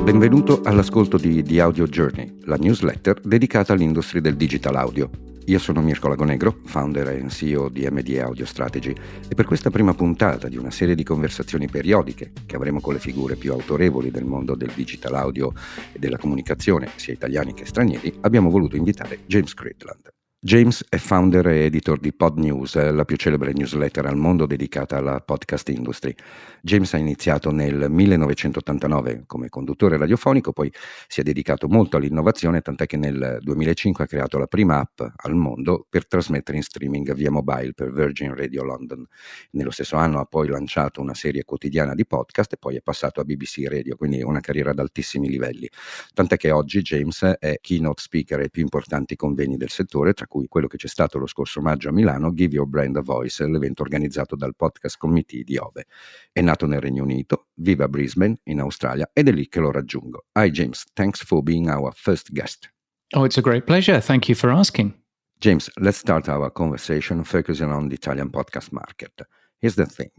Benvenuto all'ascolto di The Audio Journey, la newsletter dedicata all'industria del digital audio. Io sono Mirko Lagonegro, founder e CEO di MD Audio Strategy, e per questa prima puntata di una serie di conversazioni periodiche che avremo con le figure più autorevoli del mondo del digital audio e della comunicazione, sia italiani che stranieri, abbiamo voluto invitare James Cridland. James è founder e editor di Pod News, la più celebre newsletter al mondo dedicata alla podcast industry. James ha iniziato nel 1989 come conduttore radiofonico, poi si è dedicato molto all'innovazione, tant'è che nel 2005 ha creato la prima app al mondo per trasmettere in streaming via mobile per Virgin Radio London. Nello stesso anno ha poi lanciato una serie quotidiana di podcast e poi è passato a BBC Radio, quindi una carriera ad altissimi livelli. Tant'è che oggi James è keynote speaker ai più importanti convegni del settore, tra cui quello che c'è stato lo scorso maggio a Milano, Give Your Brand a Voice, l'evento organizzato dal Podcast Committee di Ove. È nato nel Regno Unito, vive a Brisbane, in Australia, ed è lì che lo raggiungo. Hi James, thanks for being our first guest. Oh, it's a great pleasure. Thank you for asking. James, let's start our conversation focusing on the Italian podcast market. Here's the thing.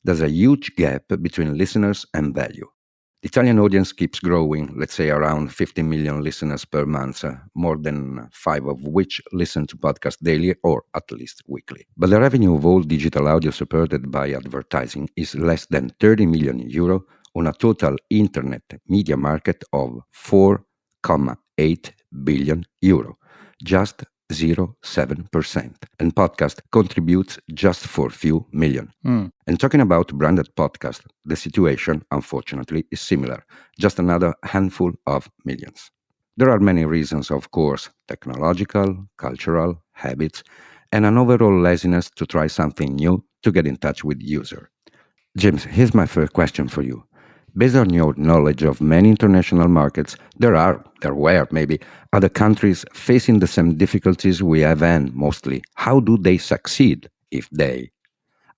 There's a huge gap between listeners and value. The Italian audience keeps growing, let's say around 50 million listeners per month, more than 5 of which listen to podcasts daily or at least weekly. But the revenue of all digital audio supported by advertising is less than 30 million euro on a total internet media market of 4,8 billion euro, just 0.7%, and podcast contributes just for few million. And talking about branded podcast, the situation, unfortunately, is similar, just another handful of millions. There are many reasons, of course, technological, cultural, habits, and an overall laziness to try something new to get in touch with user. James, here's my first question for you. Based on your knowledge of many international markets, there were maybe other countries facing the same difficulties we have, and mostly, how do they succeed if they?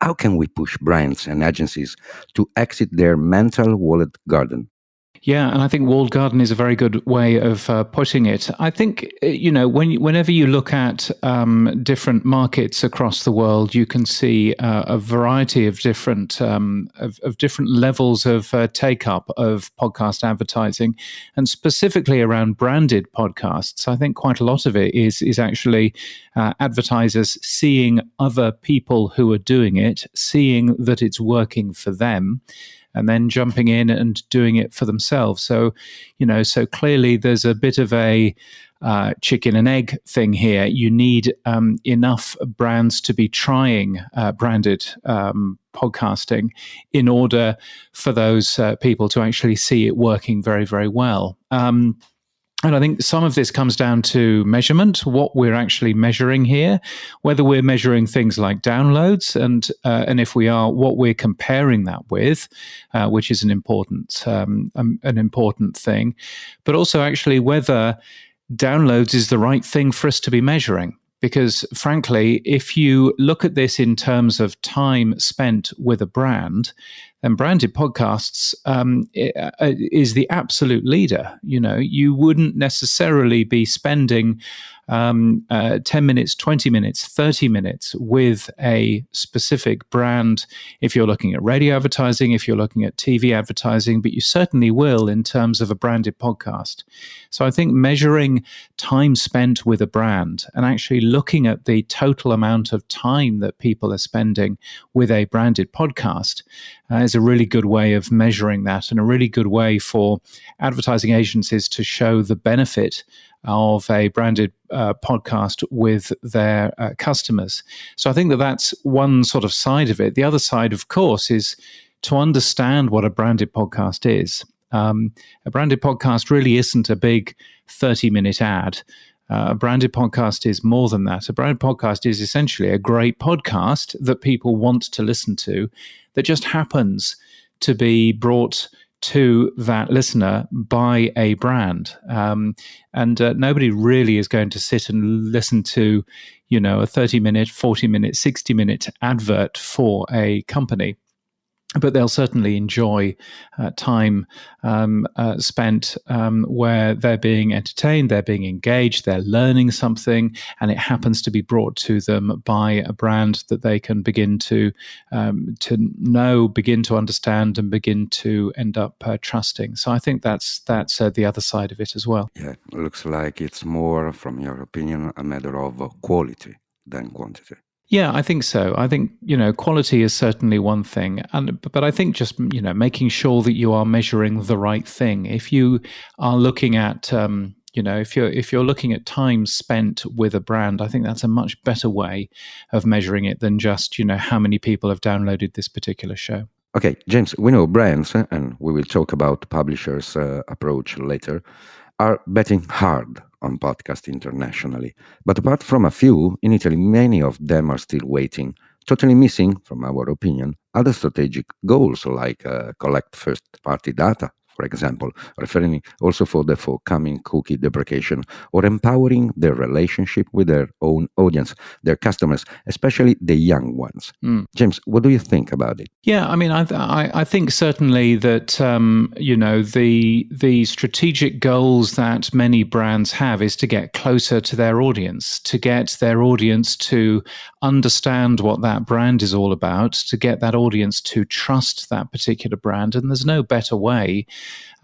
How can we push brands and agencies to exit their mental walled garden? Yeah, and I think walled garden is a very good way of putting it. I think, whenever you look at different markets across the world, you can see a variety of different levels of take-up of podcast advertising, and specifically around branded podcasts. I think quite a lot of it is actually advertisers seeing other people who are doing it, seeing that it's working for them, and then jumping in and doing it for themselves. So clearly there's a bit of a chicken and egg thing here. You need enough brands to be trying branded podcasting in order for those people to actually see it working very, very well. And I think some of this comes down to measurement, what we're actually measuring here, whether we're measuring things like downloads, and if we are, what we're comparing that with, which is an important thing, but also actually whether downloads is the right thing for us to be measuring. Because frankly, if you look at this in terms of time spent with a brand, then branded podcasts is the absolute leader. You wouldn't necessarily be spending 10 minutes, 20 minutes, 30 minutes with a specific brand if you're looking at radio advertising, if you're looking at TV advertising, but you certainly will in terms of a branded podcast. So I think measuring time spent with a brand and actually looking at the total amount of time that people are spending with a branded podcast is a really good way of measuring that, and a really good way for advertising agencies to show the benefit of a branded podcast with their customers. So I think that's one sort of side of it. The other side, of course, is to understand what a branded podcast is. A branded podcast really isn't a big 30-minute ad. A branded podcast is more than that. A branded podcast is essentially a great podcast that people want to listen to, that just happens to be brought to that listener by a brand. And nobody really is going to sit and listen to, a 30-minute, 40-minute, 60-minute advert for a company. but they'll certainly enjoy time spent where they're being entertained, they're being engaged, they're learning something, and it happens to be brought to them by a brand that they can begin to know, begin to understand, and begin to end up trusting. So I think that's the other side of it as well. Yeah, it looks like it's more, from your opinion, a matter of quality than quantity. Yeah, I think so. I think, quality is certainly one thing. But I think just, making sure that you are measuring the right thing. If you are looking at, if you're looking at time spent with a brand, I think that's a much better way of measuring it than just, how many people have downloaded this particular show. Okay, James, we know brands, and we will talk about publishers' approach later, are betting hard on podcast internationally. But apart from a few, in Italy, many of them are still waiting, totally missing, from our opinion, other strategic goals like collect first-party data, for example, referring also for the forthcoming cookie deprecation, or empowering their relationship with their own audience, their customers, especially the young ones. James, what do you think about it? Yeah, I mean, I think certainly that the strategic goals that many brands have is to get closer to their audience, to get their audience to understand what that brand is all about, to get that audience to trust that particular brand, and there's no better way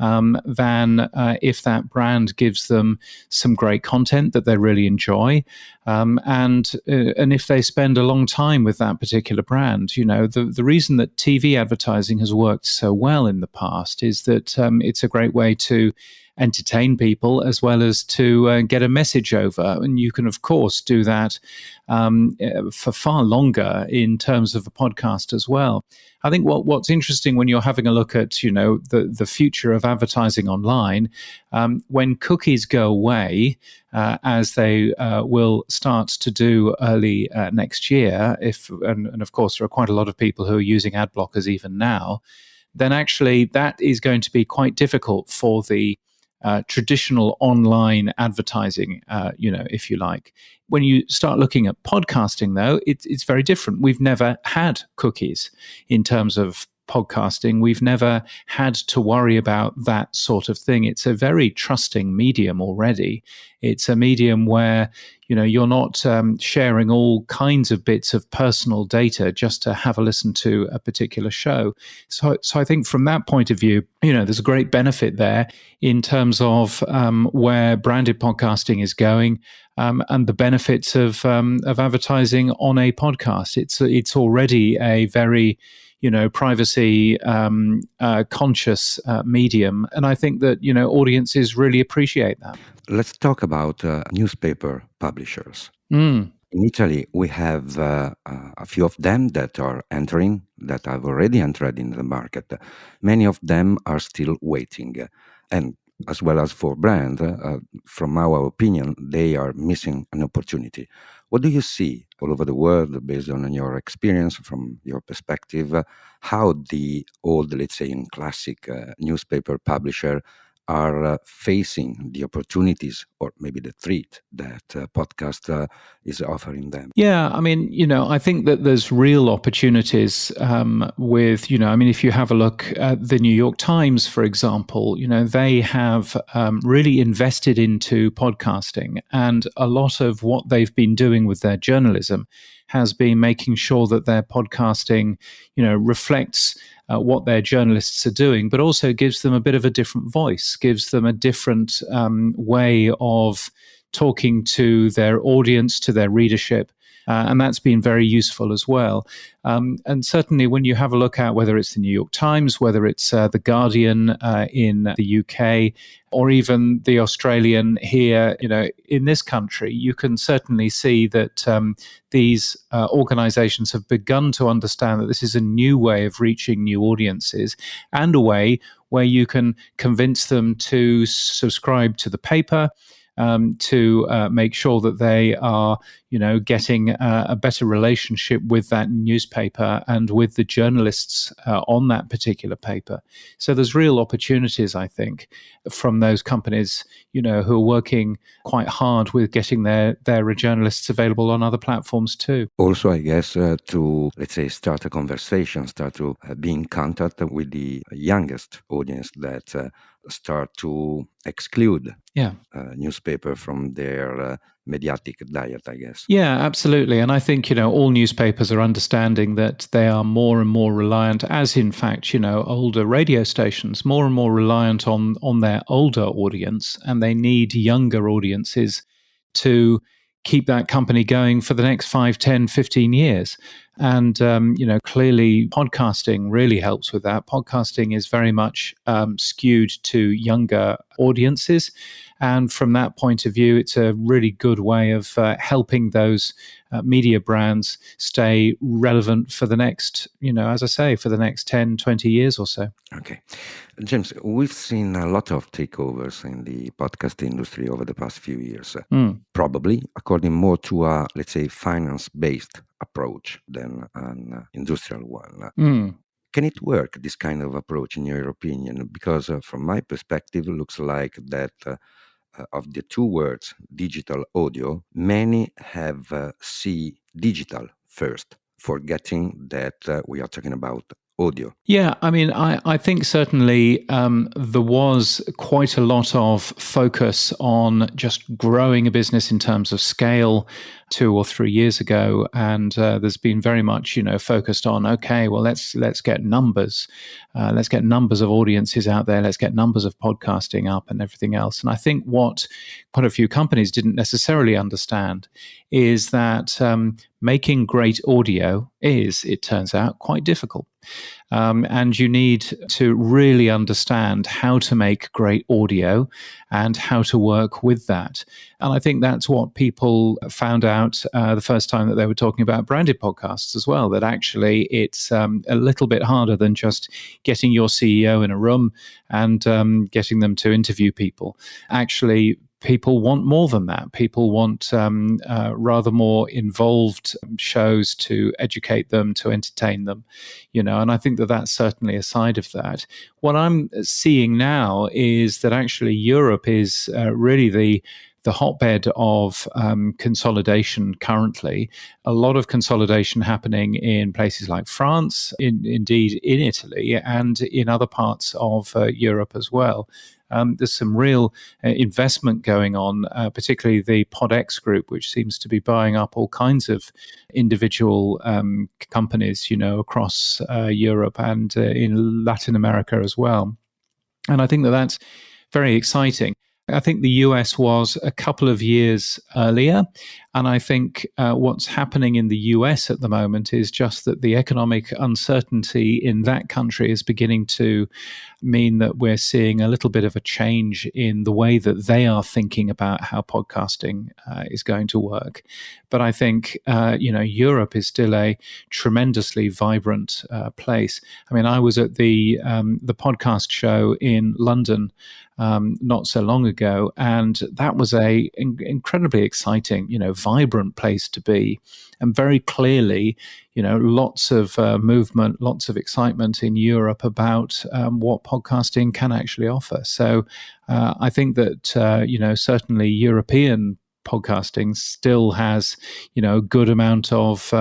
than if that brand gives them some great content that they really enjoy, and if they spend a long time with that particular brand. The reason that TV advertising has worked so well in the past is that it's a great way to entertain people as well as to get a message over. And you can, of course, do that for far longer in terms of a podcast as well. I think what's interesting when you're having a look at, the future of advertising online, when cookies go away, as they will start to do early next year, and of course there are quite a lot of people who are using ad blockers even now, then actually that is going to be quite difficult for the traditional online advertising, if you like. When you start looking at podcasting, though, it's very different. We've never had cookies in terms of podcasting. We've never had to worry about that sort of thing. It's a very trusting medium already. It's a medium where, you're not sharing all kinds of bits of personal data just to have a listen to a particular show. So I think from that point of view, there's a great benefit there in terms of where branded podcasting is going, and the benefits of advertising on a podcast. It's already a very privacy conscious medium, and I think that audiences really appreciate that. Let's talk about newspaper publishers. In Italy, we have a few of them that have already entered in the market. Many of them are still waiting, and as well as for brand, from our opinion, they are missing an opportunity. What do you see all over the world, based on your experience, from your perspective, how the old, let's say, in classic newspaper publisher are facing the opportunities or maybe the threat that podcast is offering them? Yeah, I mean, I think that there's real opportunities with, if you have a look at the New York Times, for example, they have really invested into podcasting, and a lot of what they've been doing with their journalism has been making sure that their podcasting, reflects what their journalists are doing, but also gives them a bit of a different voice, gives them a different way of talking to their audience, to their readership. And that's been very useful as well. And certainly when you have a look at whether it's the New York Times, whether it's The Guardian in the UK, or even the Australian here, in this country, you can certainly see that these organizations have begun to understand that this is a new way of reaching new audiences, and a way where you can convince them to subscribe to the paper, to make sure that they are, getting a better relationship with that newspaper and with the journalists on that particular paper. So there's real opportunities, I think, from those companies, who are working quite hard with getting their journalists available on other platforms too. Also, I guess, to, let's say, start a conversation, start to be in contact with the youngest audience that start to exclude newspaper from their mediatic diet, I guess. Yeah, absolutely. And I think, all newspapers are understanding that they are more and more reliant, as in fact, older radio stations, more and more reliant on their older audience, and they need younger audiences to keep that company going for the next 5, 10, 15 years. And, clearly podcasting really helps with that. Podcasting is very much skewed to younger audiences. And from that point of view, it's a really good way of helping those media brands stay relevant for the next, as I say, for the next 10, 20 years or so. Okay. James, we've seen a lot of takeovers in the podcast industry over the past few years, probably according more to a, let's say, finance-based approach than an industrial one. Can it work, this kind of approach, in your opinion? Because from my perspective, it looks like that of the two words, digital audio, many have see digital first, forgetting that we are talking about audio. Yeah, I mean, I think certainly there was quite a lot of focus on just growing a business in terms of scale 2 or 3 years ago, and there's been very much, focused on, okay, well, let's get numbers, let's get numbers of audiences out there, let's get numbers of podcasting up and everything else. And I think what quite a few companies didn't necessarily understand is that making great audio is, it turns out, quite difficult. And you need to really understand how to make great audio and how to work with that. And I think that's what people found out the first time that they were talking about branded podcasts as well, that actually it's a little bit harder than just getting your CEO in a room and getting them to interview people. Actually, people want more than that. People want rather more involved shows to educate them, to entertain them, and I think that that's certainly a side of that. What I'm seeing now is that actually Europe is really the hotbed of consolidation currently. A lot of consolidation happening in places like France, indeed in Italy, and in other parts of Europe as well. There's some real investment going on, particularly the PodX group, which seems to be buying up all kinds of individual companies, across Europe and in Latin America as well. And I think that that's very exciting. I think the US was a couple of years earlier. And I think what's happening in the US at the moment is just that the economic uncertainty in that country is beginning to mean that we're seeing a little bit of a change in the way that they are thinking about how podcasting is going to work. But I think, Europe is still a tremendously vibrant place. I mean, I was at the podcast show in London not so long ago, and that was a incredibly exciting, vibrant place to be. And very clearly, lots of movement, lots of excitement in Europe about what podcasting can actually offer. So I think that, certainly European podcasting still has, a good amount of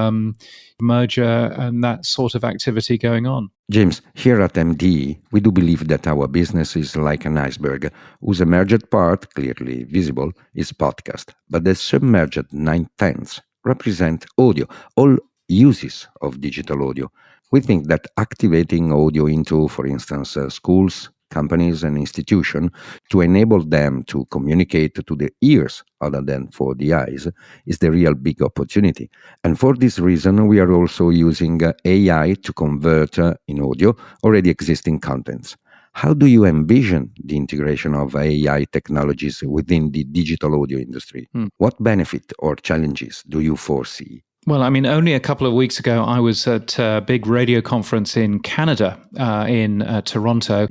merger and that sort of activity going on. James, here at MD, we do believe that our business is like an iceberg, whose emerged part, clearly visible, is podcast, but the submerged 9/10 represent audio, all uses of digital audio. We think that activating audio into, for instance, schools, companies and institutions to enable them to communicate to the ears other than for the eyes is the real big opportunity. And for this reason, we are also using AI to convert in audio already existing contents. How do you envision the integration of AI technologies within the digital audio industry? What benefit or challenges do you foresee? Well, I mean, only a couple of weeks ago, I was at a big radio conference in Canada, in Toronto,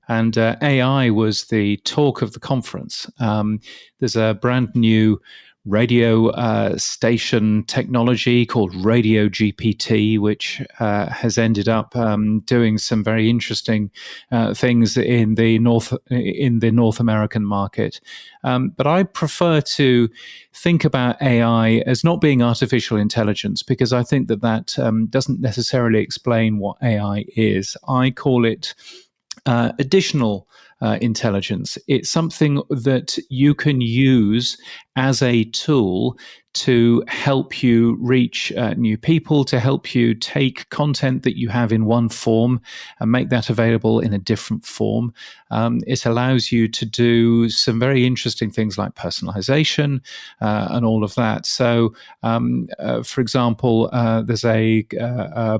and AI was the talk of the conference. There's a brand new radio station technology called Radio GPT, which has ended up doing some very interesting things in the North American market. But I prefer to think about AI as not being artificial intelligence, because I think that doesn't necessarily explain what AI is. I call it additional intelligence. It's something that you can use as a tool to help you reach new people, to help you take content that you have in one form and make that available in a different form. It allows you to do some very interesting things like personalization and all of that. So, for example, there's a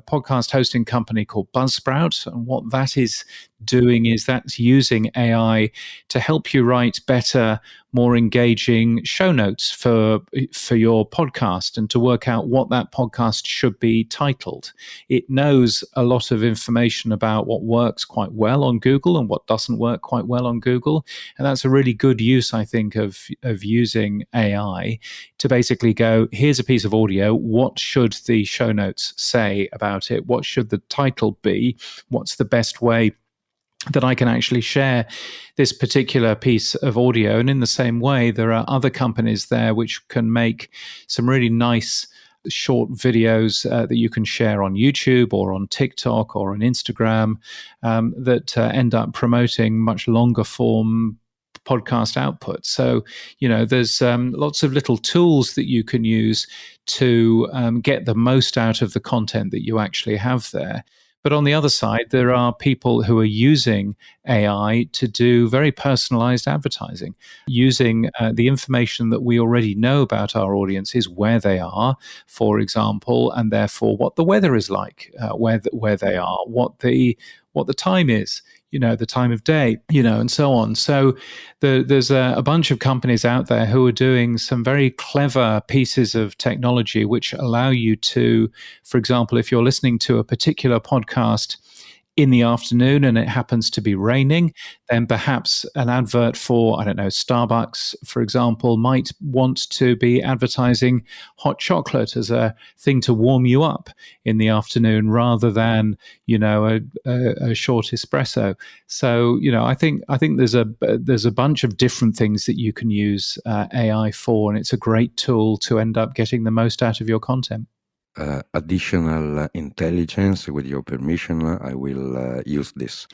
podcast hosting company called Buzzsprout, and what that is doing is that's using AI to help you write better, more engaging show notes for your podcast and to work out what that podcast should be titled. It knows a lot of information about what works quite well on Google and what doesn't work quite well on Google. And that's a really good use, I think, of using AI to basically go, here's a piece of audio. What should the show notes say about it? What should the title be? What's the best way that I can actually share this particular piece of audio? And in the same way, there are other companies there which can make some really nice short videos that you can share on YouTube or on TikTok or on Instagram that end up promoting much longer form podcast output. So, there's lots of little tools that you can use to get the most out of the content that you actually have there. But on the other side, there are people who are using AI to do very personalized advertising, using the information that we already know about our audiences, where they are, for example, and therefore what the weather is like, where they are, what the time is, the time of day, and so on. So there's a bunch of companies out there who are doing some very clever pieces of technology which allow you to, for example, if you're listening to a particular podcast in the afternoon and it happens to be raining, then perhaps an advert for, I don't know, Starbucks, for example, might want to be advertising hot chocolate as a thing to warm you up in the afternoon rather than, a short espresso. So, I think there's a bunch of different things that you can use AI for, and it's a great tool to end up getting the most out of your content. Additional intelligence, with your permission, I will use this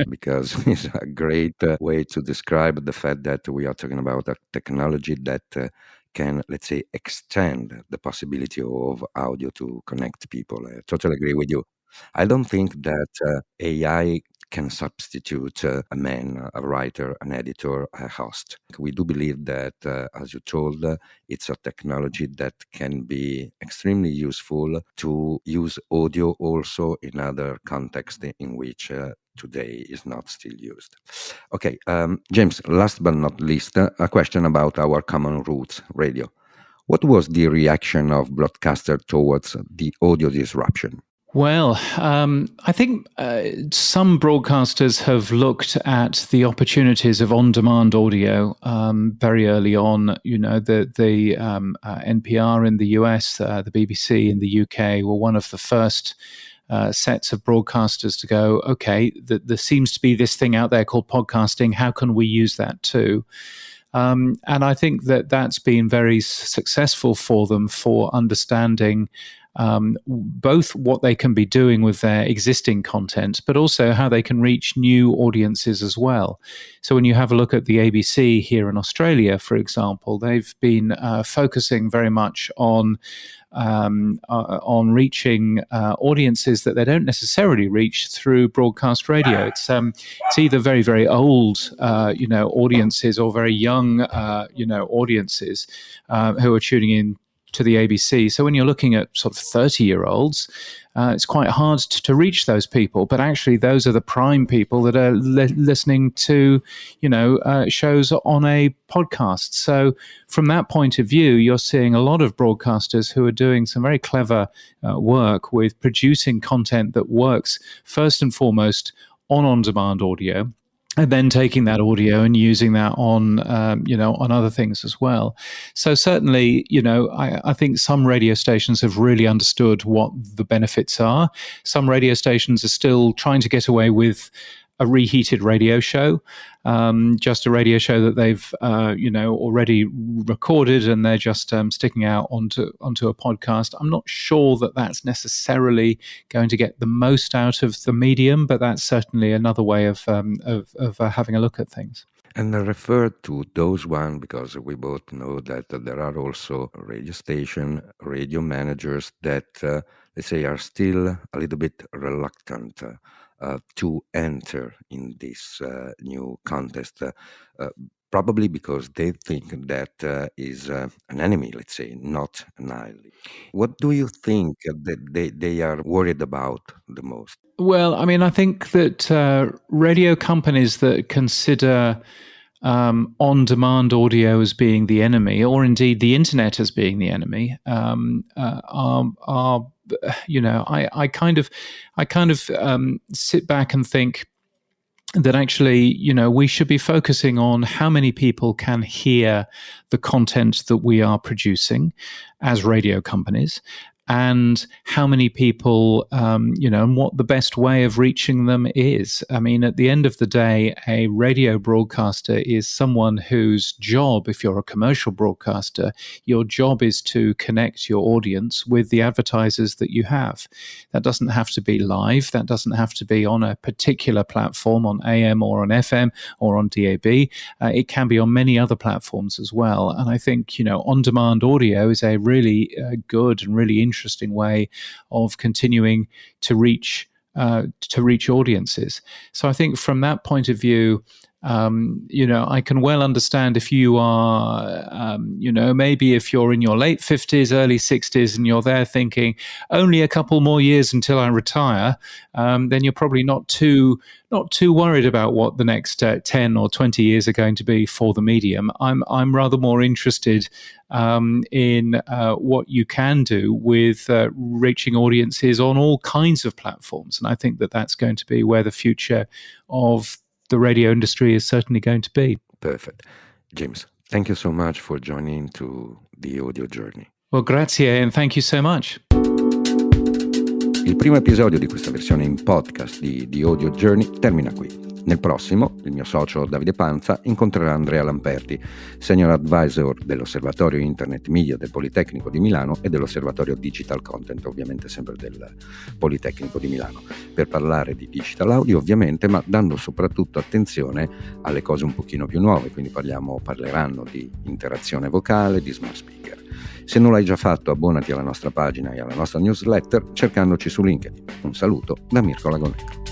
because it's a great way to describe the fact that we are talking about a technology that can, let's say, extend the possibility of audio to connect people. I totally agree with you. I don't think that AI can substitute a man, a writer, an editor, a host. We do believe that, as you told, it's a technology that can be extremely useful to use audio also in other contexts in which today is not still used. Okay, James, last but not least, a question about our common roots, radio. What was the reaction of broadcaster towards the audio disruption? Well, I think some broadcasters have looked at the opportunities of on-demand audio very early on. The NPR in the US, the BBC in the UK were one of the first sets of broadcasters to go, okay, there seems to be this thing out there called podcasting. How can we use that too? And I think that's been very successful for them for understanding both what they can be doing with their existing content, but also how they can reach new audiences as well. So when you have a look at the ABC here in Australia, for example, they've been focusing very much on reaching audiences that they don't necessarily reach through broadcast radio. It's either very, very old, audiences or very young, audiences who are tuning in to the ABC. So when you're looking at sort of 30-year-olds, it's quite hard to reach those people. But actually, those are the prime people that are listening to, shows on a podcast. So from that point of view, you're seeing a lot of broadcasters who are doing some very clever work with producing content that works first and foremost on-demand audio, and then taking that audio and using that on other things as well. So certainly, I think some radio stations have really understood what the benefits are. Some radio stations are still trying to get away with a reheated radio show, just a radio show that they've already recorded, and they're just sticking out onto a podcast. I'm not sure that that's necessarily going to get the most out of the medium, but that's certainly another way of having a look at things. And I refer to those one because we both know that there are also radio managers that, let's say, are still a little bit reluctant to enter in this new contest, probably because they think that is an enemy, let's say, not an ally. What do you think that they are worried about the most? Well, I mean, I think that radio companies that consider on-demand audio as being the enemy, or indeed the internet as being the enemy, are I kind of sit back and think that actually, we should be focusing on how many people can hear the content that we are producing as radio companies, and how many people, and what the best way of reaching them is. I mean, at the end of the day, a radio broadcaster is someone whose job, if you're a commercial broadcaster, your job is to connect your audience with the advertisers that you have. That doesn't have to be live. That doesn't have to be on a particular platform, on AM or on FM or on DAB. It can be on many other platforms as well. And I think, on-demand audio is a really good and really interesting way of continuing to reach audiences. So I think from that point of view, I can well understand if you are, maybe if you're in your late 50s, early 60s, and you're there thinking only a couple more years until I retire, then you're probably not too worried about what the next 10 or 20 years are going to be for the medium. I'm rather more interested in what you can do with reaching audiences on all kinds of platforms, and I think that that's going to be where the future of the radio industry is certainly going to be. Perfect. James, thank you so much for joining to the audio journey. Well, grazie, and thank you so much. Il primo episodio di questa versione in podcast di Audio Journey termina qui. Nel prossimo, il mio socio Davide Panza incontrerà Andrea Lamperti, Senior Advisor dell'Osservatorio Internet Media del Politecnico di Milano e dell'Osservatorio Digital Content, ovviamente sempre del Politecnico di Milano, per parlare di digital audio ovviamente, ma dando soprattutto attenzione alle cose un pochino più nuove, quindi parleranno di interazione vocale, di smart speaker. Se non l'hai già fatto, abbonati alla nostra pagina e alla nostra newsletter cercandoci su LinkedIn. Un saluto da Mirko Lagonecco.